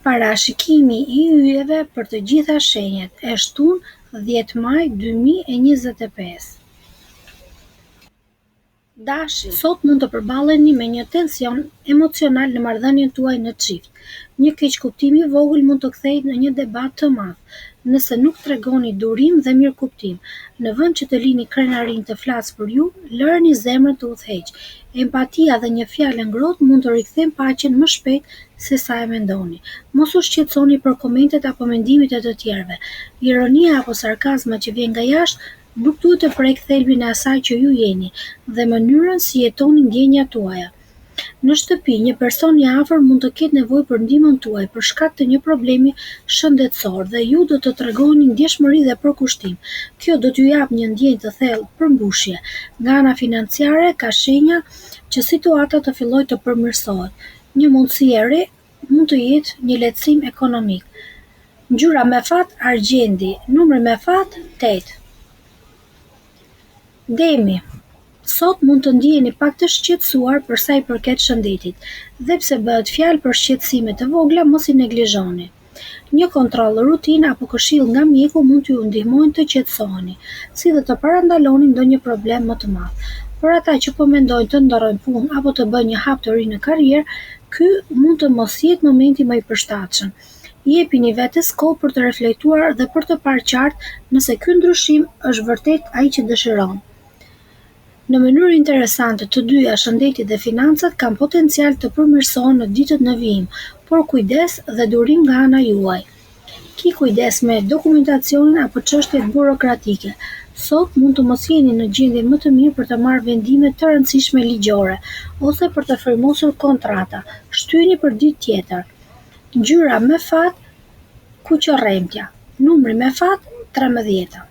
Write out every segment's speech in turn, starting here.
Parashikimi I yjeve për të gjitha shenjat e shtunë 10 maj 2025. Dashi, sot mund të përballeni me një tension emocional në marrëdhënien tuaj në çift. Një keqkuptim I vogël mund të kthejë në një debat të madh, nëse nuk tregoni durim dhe mirëkuptim. Në vend që të lini krenarin të flas për ju, lëreni zemrën të udhëheq. Empatia dhe një fjalë ngrohtë mund të rikthejnë paqen më shpejt se sa e mendoni. Mos u shqetësoni për komentet apo mendimet e të tjerëve. Ironia apo sarkazma që vjen nga jashtë nuk duhet të prek thelbin e asaj që ju jeni dhe mënyrën si jetoni ndjenjat tuaja. Në shtëpi, një person I afër mund të ketë nevojë për ndihmën tuaj për shkak të një problemi shëndetësor dhe ju do të tregoni ndjeshmëri dhe përkushtim. Kjo do t'ju jap një ndjenjë të thellë përmbushje. Nga ana financiare ka shenja që situata të fillojë të përmirësohet. Një mundësi e re mund të jetë një lehtësim ekonomik. Ngjyra me fat argjendi, numri me fat 8. Demi, sot mund të ndiheni pak të shqetësuar për sa I përket shëndetit, dhe pse bëhet fjalë për shqetësime të vogla, mos I neglizhoni. Një kontroll rutinë apo këshill nga mjeku mund t'ju ndihmojnë të qetësoheni, si dhe të parandaloni ndonjë problem më të madh. Për ata që po mendojnë të ndorrojnë punë apo të bëjnë një hap të ri në karrierë, ky mund të mos jetë momenti më I përshtatshëm. Jepini vetes kohë për të reflektuar dhe për të parë qartë nëse ky ndryshim është vërtet ai që dëshiron. Në mënyrë interesante, të dyja, shëndeti dhe financat, kanë potencial të përmirësohen në ditët në vijim, por kujdes dhe durim nga ana juaj. Ki kujdes me dokumentacionin apo çështjet burokratike. Sot mund të mos jeni në gjendjen më të mirë për të marrë vendime të rëndësishme ligjore ose për të firmosur kontrata. Shtyheni për ditë tjetër. Ngjyra me fat kuqorremtja, numri me fat 13.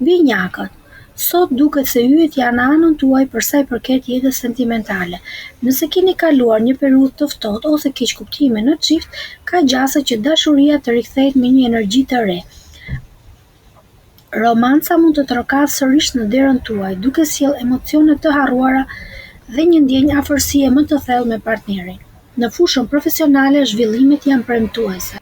Binjakët. Sot duket se yjet janë në anën tuaj për sa I përket jetës sentimentale. Nëse keni kaluar një periudhë të ftohtë ose keqkuptime në çift, ka gjasa që dashuria të rikthehet me një energji të re. Romanca mund të trokatë sërish në derën tuaj, duke sjellë emocione të harruara dhe një ndjenjë afërsie më të thellë me partnerin. Në fushën profesionale, zhvillimet janë premtuese.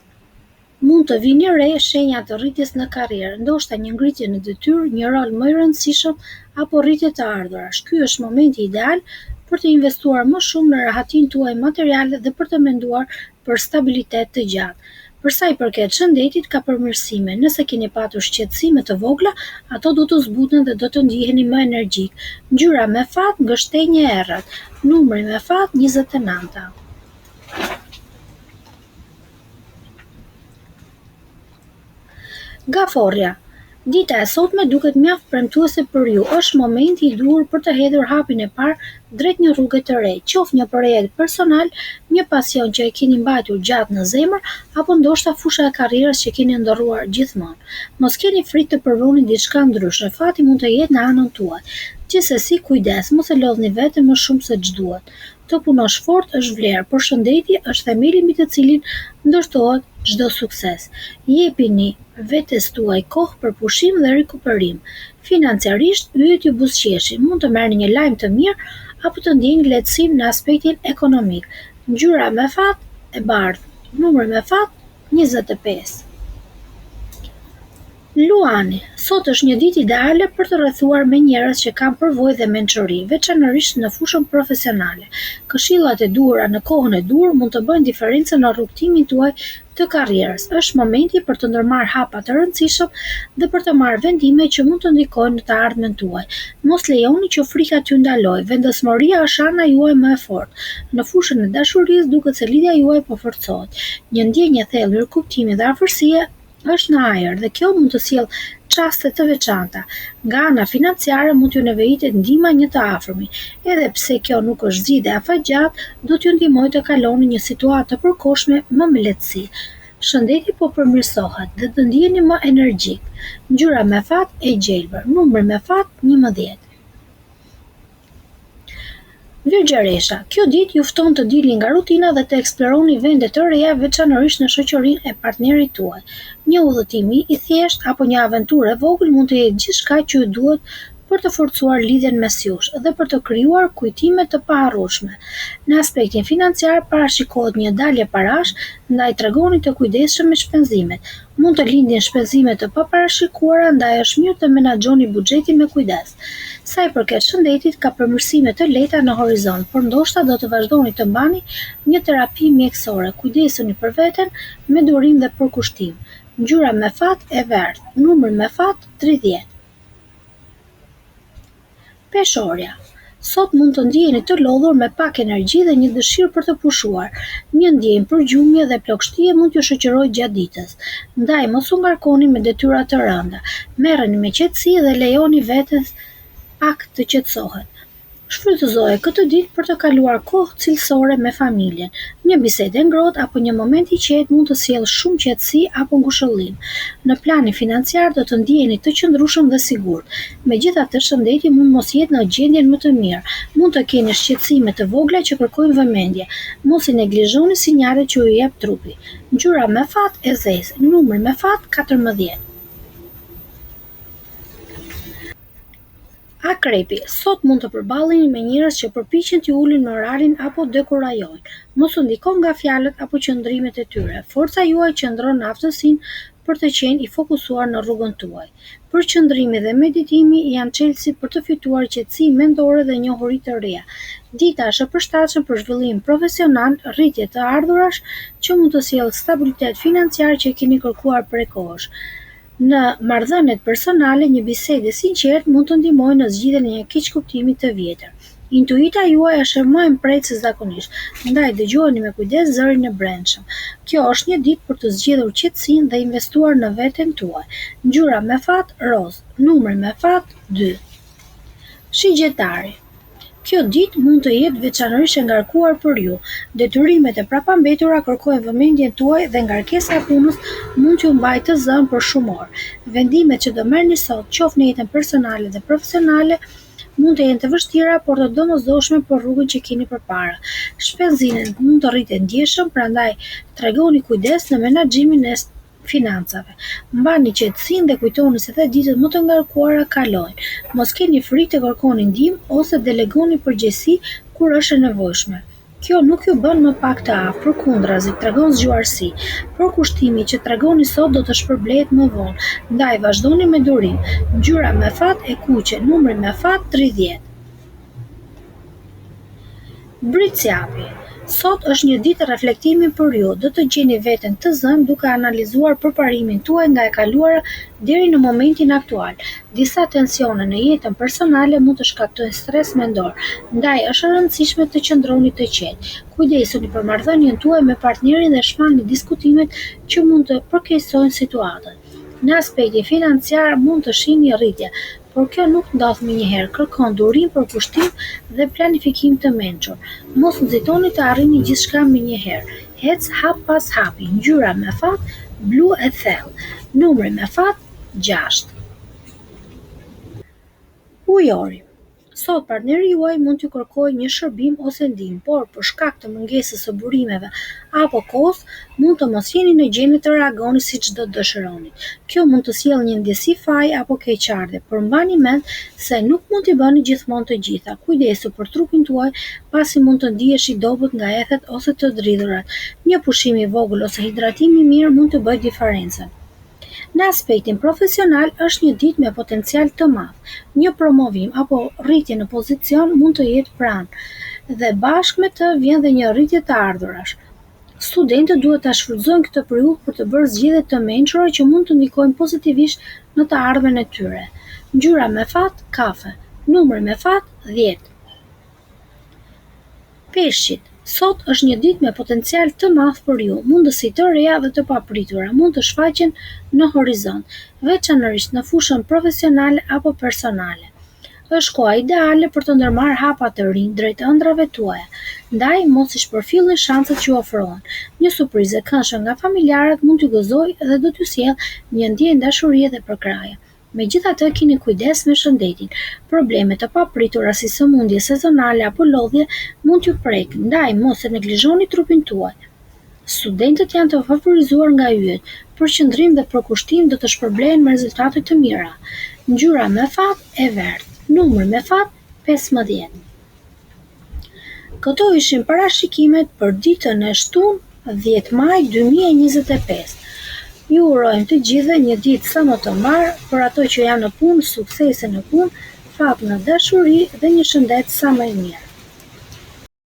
Mund të vini re shenja të rritjes në karrierë, ndoshta një ngritje në detyrë, një rol më I rëndësishëm apo rritje të ardhurash. Ky është momenti ideal për të investuar më shumë në rahatinë tuaj materiale dhe për të menduar për stabilitet të gjatë. Për sa I përket shëndetit, ka përmirësime. Nëse keni patur shqetësime të vogla, ato do të zbuten dhe do të ndiheni më energjik. Ngjyra me fat gështenje errët, numri me fat 29. Gaforja. Dita e sotme duket mjaft premtuese për ju. Është momenti I duhur për të hedhur hapin e parë drejt një rruge të re, qoftë një projekt personal, një pasion që e keni mbajtur gjatë në zemër, apo ndoshta fusha e karrierës që keni ndorruar gjithmonë. Mos keni frikë të provoni diçka ndryshe. Fati mund të jetë në anën tuaj. Gjithsesi, kujdes, mos e lodhni veten më shumë se ç'duhet. Të punosh fort është vlerë, por shëndeti është themeli mbi të cilin ndërtohet çdo sukses. Jepini vetes tuaj kohë për pushim dhe rikuperim. Financiarisht, yjet ju buzëqeshin, mund të merrni një lajm të mirë apo të ndjeni lehtësim në aspektin ekonomik. Ngjyra me fat e bardhë, numri me fat 25. Luani, sot është një ditë ideale për të rrethuar me njerëz që kanë përvojë dhe mençuri, veçanërisht në fushën profesionale. Këshillat e duhura në kohën e dur mund të bëjnë diferencën në rrugtimin tuaj të karrierës. Është momenti për të ndërmarrë hapa të rëndësishëm dhe për të marrë vendime që mund të ndikojnë në të ardhmen tuaj. Mos lejoni që frika t'ju ndalojë. Vendosmëria është ana juaj më e fortë. Në fushën e dashurisë duket se lidhja juaj po forcohet. Një ndjenjë e thellë mirëkuptimi dhe afërsie është në ajër dhe kjo mund të sjellë çaste të veçanta. Nga ana financiare mund t'ju nevojitet ndihma një të afërmi. Edhe pse kjo nuk është zgjidhje afatgjatë, do t'ju ndihmojë të kaloni një situatë të përkohshme më me lehtësi. Shëndeti po përmirësohet dhe të ndiheni më energjik. Ngjyra me fat e gjelbër, numri me fat 11. Virgjeresha, kjo ditë ju fton të dilni nga rutina dhe të eksploroni vende të reja, veçanërisht në shoqërinë e partnerit tuaj. Një udhëtim I thjeshtë apo një aventurë e vogël mund të jetë gjithçka që ju duhet për të forcuar lidhjen mes jush dhe për të krijuar kujtime të paharrueshme. Në aspektin financiar parashikohet një dalje parash, ndaj tregonit të kujdesshëm me shpenzimet. Mund të lindin shpenzime të paparashikuara, ndaj është mirë të menaxhoni buxhetin me kujdes. Sa i përket shëndetit, ka përmirësime të lehta në horizont, por ndoshta do të vazhdoni të mbani një terapi mjekësore. Kujdesuni për veten me durim dhe përkushtim. Ngjyra me fat e verdhë, numër me fat 30. Peshorja. Sot mund të ndjeheni të lodhur me pak energji dhe një dëshirë për të pushuar. Një ndjenjë përgjumje dhe plagështie mund t'ju shoqërojë gjatë ditës. Ndaj mos u ngarkoni me detyra të rënda. Merreni me qetësi dhe lejoni vetes pak të qetësohet. Shfrytëzoje këtë ditë për të kaluar kohë cilësore me familjen. Një bisedë ngrohtë apo një moment i qetë mund të sjellë shumë qetësi apo ngushëllim. Në planin financiar do të ndjeheni të qëndrueshëm dhe sigurt. Megjithatë, shëndeti mund mos jetë në gjendjen më të mirë. Mund të keni shqetësime të vogla që kërkojnë vëmendje. Mos i neglizhoni sinjalet që ju jep trupi. Ngjyra me fat e zezë, numër me fat 14. Akrepi, sot mund të përballeni me njerëz që përpiqen t'ju ulin moralin apo dekurajojnë. Mos u ndikon nga fjalët apo qëndrimet e tyre. Forca juaj qëndron në aftësinë për të qenë i fokusuar në rrugën tuaj. Përqendrimi dhe meditimi janë çelësi për të fituar qetësi mendore dhe njohuri të reja. Dita është e përshtatshme për zhvillim profesional, rritje të ardhurash që mund të sjellë stabilitet financiar që keni kërkuar prej kohësh. Në marrëdhëniet personale, një bisedë e sinqertë mund të ndihmojë në zgjidhjen e një keqkuptimi të vjetër. Intuita juaj është më e mprejtë se zakonisht, ndaj dëgjoni me kujdes zërin e brendshëm. Kjo është një ditë për të zgjedhur qetësinë dhe investuar në veten tuaj. Ngjyra me fat rozë, numër me fat 2. Shigjetari. Kjo ditë mund të jetë veçanërisht e ngarkuar për ju. Detyrimet e prapambetura kërkojnë vëmendjen tuaj dhe ngarkesa e punës mund t'ju mbajë të zënë për shumë orë. Vendimet që do merrni sot, qoftë në jetën personale dhe profesionale, mund të jenë të vështira, por të domosdoshme për rrugën që keni përpara. Shpenzimet mund të rriten ndjeshëm, prandaj tregoni kujdes në menaxhimin e financave. Mbani qetësinë dhe kujtoni se edhe ditët më të ngarkuara kalojnë. Mos keni frikë të kërkoni ndihmë ose delegoni përgjegjësi kur është e nevojshme. Kjo nuk ju bën më pak të aftë, përkundrazi, tregon zgjuarsi. Përkushtimi që tregoni sot do të shpërblehet më vonë. Ndaj vazhdoni me durim. Ngjyra me fat e kuqe, numri me fat 30. Britsjapi. Sot është një ditë reflektimi për ju. Do të gjeni veten të zënë duke analizuar përparimin tuaj nga e kaluara deri në momentin aktual. Disa tensione në jetën personale mund të shkaktojnë stres mendor, ndaj është e rëndësishme të qëndroni të qetë. Kujdesuni për marrëdhënien tuaj me partnerin dhe shmangni diskutimet që mund të përkeqësojnë situatën. Në aspektin financiar mund të shihni rritje, por kjo nuk ndodh menjëherë, kërkon durim, përkushtim dhe planifikim të mençur. Mos nxitoni të arrini gjithçka menjëherë. Hec hap pas hapi. Ngjyra me fat blu e thellë. Numri me fat 6. Ujori. Sot partneri juaj mund t'ju kërkojë një shërbim ose ndihmë, por për shkak të mungesës së burimeve apo kohës, mund të mos jeni në gjendje të reagoni siç do të dëshironi. Kjo mund të sjellë një ndjesi faji apo keqardhje, por mbani mend se nuk mund t'i bëni gjithmonë të gjitha. Kujdesu për trupin tuaj, pasi mund të ndihesh i dobët nga ethet ose të dridhurat. Një pushim i vogël ose hidratim i mirë mund të bëjë diferencën. Në aspektin profesional është një ditë me potencial të madh. Një promovim apo rritje në pozicion mund të jetë pranë dhe bashkë me të vjen dhe një rritje të ardhurash. Studentët duhet ta shfrytëzojnë këtë periudhë për të bërë zgjedhje të mençura që mund të ndikojnë pozitivisht në të ardhmen e tyre. Ngjyra me fat kafe, numri me fat 10. Peshqit. Sot është një ditë me potencial të madh për ju. Mundësi të reja dhe të papritura mund të shfaqen në horizont, veçanërisht në fushën profesionale apo personale. Është koha ideale për të ndërmarrë hapa të rinj drejt ëndrave tuaja. Ndaj mos i shpërfillni shanset që ofrohen. Një surprizë e këndshme nga familjarët mund t'ju gëzojë dhe do t'ju sjellë një ndjenjë dashurie dhe përkraje. Megjithatë, keni kujdes me shëndetin. Probleme të papritura si sëmundje sezonale apo lodhje mund t'ju prekin, ndaj mos e neglizhoni trupin tuaj. Studentët janë të favorizuar nga yjet. Përqendrim dhe përkushtim do të shpërblehen me rezultate të mira. Ngjyra me fat e verdhë, numër me fat 15. Këto ishin parashikimet për ditën e shtunë 10 maj 2025. Ju urojmë të gjithëve një ditë sa më të mbarë, për ato që janë në punë, suksese në punë, fat në dashuri dhe një shëndet sa më i mirë.